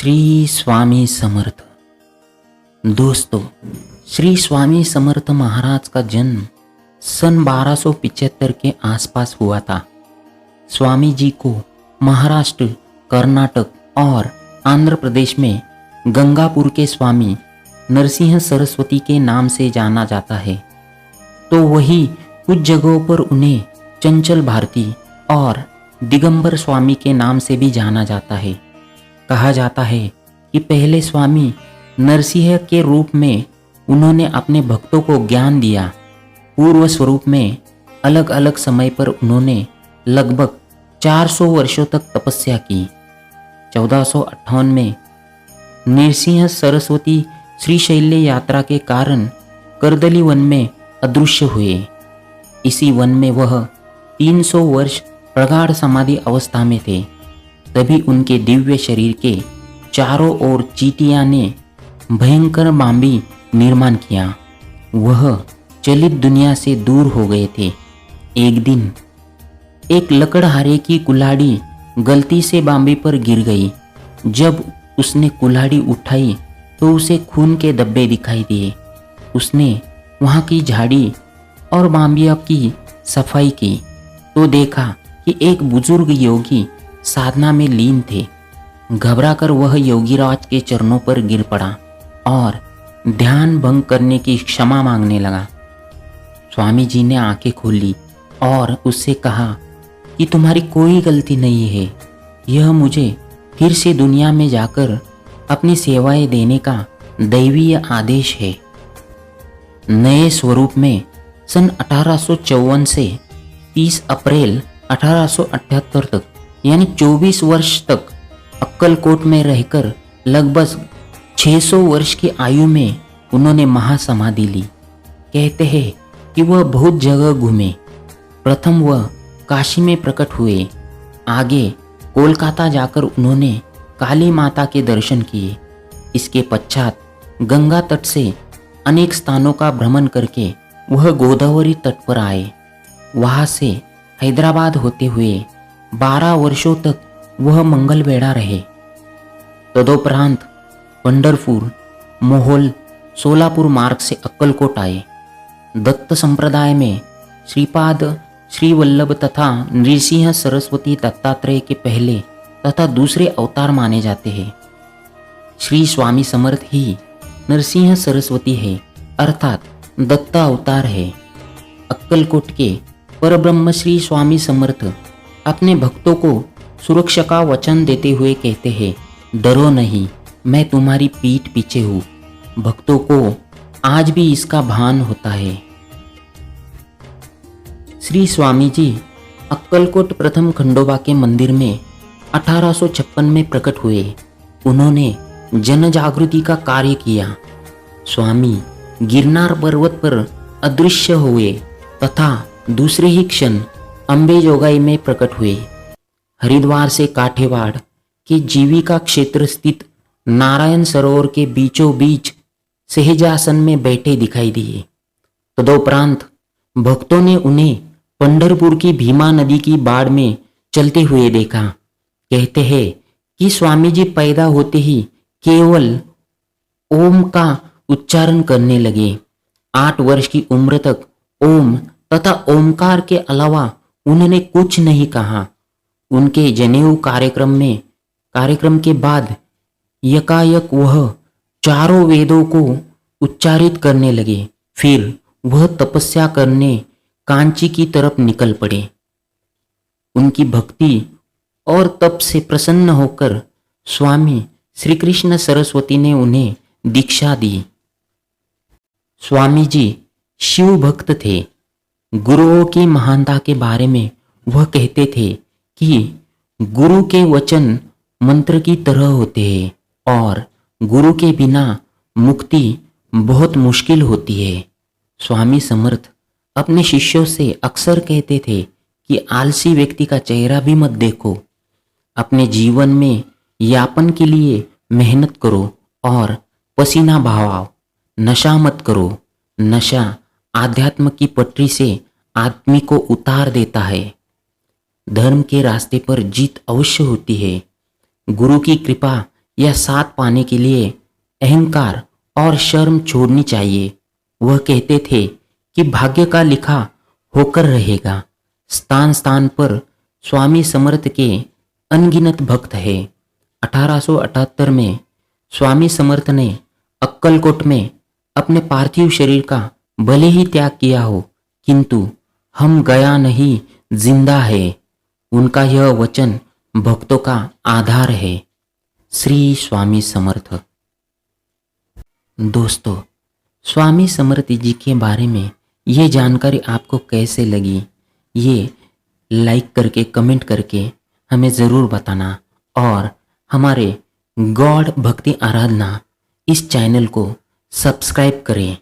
श्री स्वामी समर्थ। दोस्तों, श्री स्वामी समर्थ महाराज का जन्म सन 1275 के आसपास हुआ था। स्वामी जी को महाराष्ट्र, कर्नाटक और आंध्र प्रदेश में गंगापुर के स्वामी नरसिंह सरस्वती के नाम से जाना जाता है। तो वही कुछ जगहों पर उन्हें चंचल भारती और दिगंबर स्वामी के नाम से भी जाना जाता है। कहा जाता है कि पहले स्वामी नरसिंह के रूप में उन्होंने अपने भक्तों को ज्ञान दिया। पूर्व स्वरूप में अलग अलग समय पर उन्होंने लगभग 400 वर्षों तक तपस्या की। 1458 में नरसिंह सरस्वती श्रीशैल्य यात्रा के कारण करदली वन में अदृश्य हुए। इसी वन में वह 300 वर्ष प्रगाढ़ समाधि अवस्था में थे। तभी उनके दिव्य शरीर के चारों ओर चींटियां ने भयंकर बांबी निर्माण किया। वह चलित दुनिया से दूर हो गए थे। एक दिन एक लकड़हारे की कुल्हाड़ी गलती से बांबी पर गिर गई। जब उसने कुल्हाड़ी उठाई तो उसे खून के धब्बे दिखाई दिए। उसने वहाँ की झाड़ी और बांबिया की सफाई की तो देखा कि एक बुजुर्ग योगी साधना में लीन थे। घबराकर वह योगीराज के चरणों पर गिर पड़ा और ध्यान भंग करने की क्षमा मांगने लगा। स्वामी जी ने आंखें खोली और उससे कहा कि तुम्हारी कोई गलती नहीं है। यह मुझे फिर से दुनिया में जाकर अपनी सेवाएं देने का दैवीय आदेश है। नए स्वरूप में सन 1854 से 30 अप्रैल 1878 तक यानी 24 वर्ष तक अक्कलकोट में रहकर लगभग 600 वर्ष की आयु में उन्होंने महासमाधि ली। कहते हैं कि वह बहुत जगह घूमे। प्रथम वह काशी में प्रकट हुए। आगे कोलकाता जाकर उन्होंने काली माता के दर्शन किए। इसके पश्चात गंगा तट से अनेक स्थानों का भ्रमण करके वह गोदावरी तट पर आए। वहाँ से हैदराबाद होते हुए 12 वर्षों तक वह मंगलवेढ़ा रहे। तदोपरांत पंढरपुर, मोहोल, सोलापुर मार्ग से अक्कलकोट आए। दत्त संप्रदाय में श्रीपाद, श्री वल्लभ तथा नृसिंह सरस्वती दत्तात्रेय के पहले तथा दूसरे अवतार माने जाते हैं। श्री स्वामी समर्थ ही नरसिंह सरस्वती है, अर्थात दत्ता अवतार है। अक्कलकोट के परब्रह्म श्री स्वामी समर्थ अपने भक्तों को सुरक्षा का वचन देते हुए कहते हैं, डरो नहीं, मैं तुम्हारी पीठ पीछे हूँ। भक्तों को आज भी इसका भान होता है। श्री स्वामी जी अक्कलकोट प्रथम खंडोबा के मंदिर में 1856 में प्रकट हुए। उन्होंने जन जागृति का कार्य किया। स्वामी गिरनार पर्वत पर अदृश्य हुए तथा दूसरे ही क्षण अंबेजोगाई में प्रकट हुए। हरिद्वार से काठेवाड़ के जीविका क्षेत्र स्थित नारायण सरोवर के बीचों बीच सहजासन में बैठे दिखाई दिए। तदोपरांत भक्तों ने उन्हें पंढरपुर की भीमा नदी की बाढ़ में चलते हुए देखा। कहते हैं कि स्वामी जी पैदा होते ही केवल ओम का उच्चारण करने लगे। 8 वर्ष की उम्र तक ओम तथा ओमकार के अलावा उन्होंने कुछ नहीं कहा। उनके जनेऊ कार्यक्रम के बाद यकायक वह चारों वेदों को उच्चारित करने लगे। फिर वह तपस्या करने कांची की तरफ निकल पड़े। उनकी भक्ति और तप से प्रसन्न होकर स्वामी श्री कृष्ण सरस्वती ने उन्हें दीक्षा दी। स्वामी जी शिव भक्त थे। गुरुओं की महानता के बारे में वह कहते थे कि गुरु के वचन मंत्र की तरह होते हैं और गुरु के बिना मुक्ति बहुत मुश्किल होती है। स्वामी समर्थ अपने शिष्यों से अक्सर कहते थे कि आलसी व्यक्ति का चेहरा भी मत देखो। अपने जीवन में यापन के लिए मेहनत करो और पसीना बहाओ। नशा मत करो। नशा आध्यात्म की पटरी से आदमी को उतार देता है। धर्म के रास्ते पर जीत अवश्य होती है। गुरु की कृपा यह साथ पाने के लिए अहंकार और शर्म छोड़नी चाहिए। वह कहते थे कि भाग्य का लिखा होकर रहेगा। स्थान स्थान पर स्वामी समर्थ के अनगिनत भक्त हैं। 1878 में स्वामी समर्थ ने अक्कलकोट में अपने पार्थिव शरीर का भले ही त्याग किया हो, किंतु हम गया नहीं जिंदा है। उनका यह वचन भक्तों का आधार है। श्री स्वामी समर्थ। दोस्तों, स्वामी समर्थ जी के बारे में ये जानकारी आपको कैसे लगी, ये लाइक करके कमेंट करके हमें ज़रूर बताना और हमारे गॉड भक्ति आराधना इस चैनल को सब्सक्राइब करें।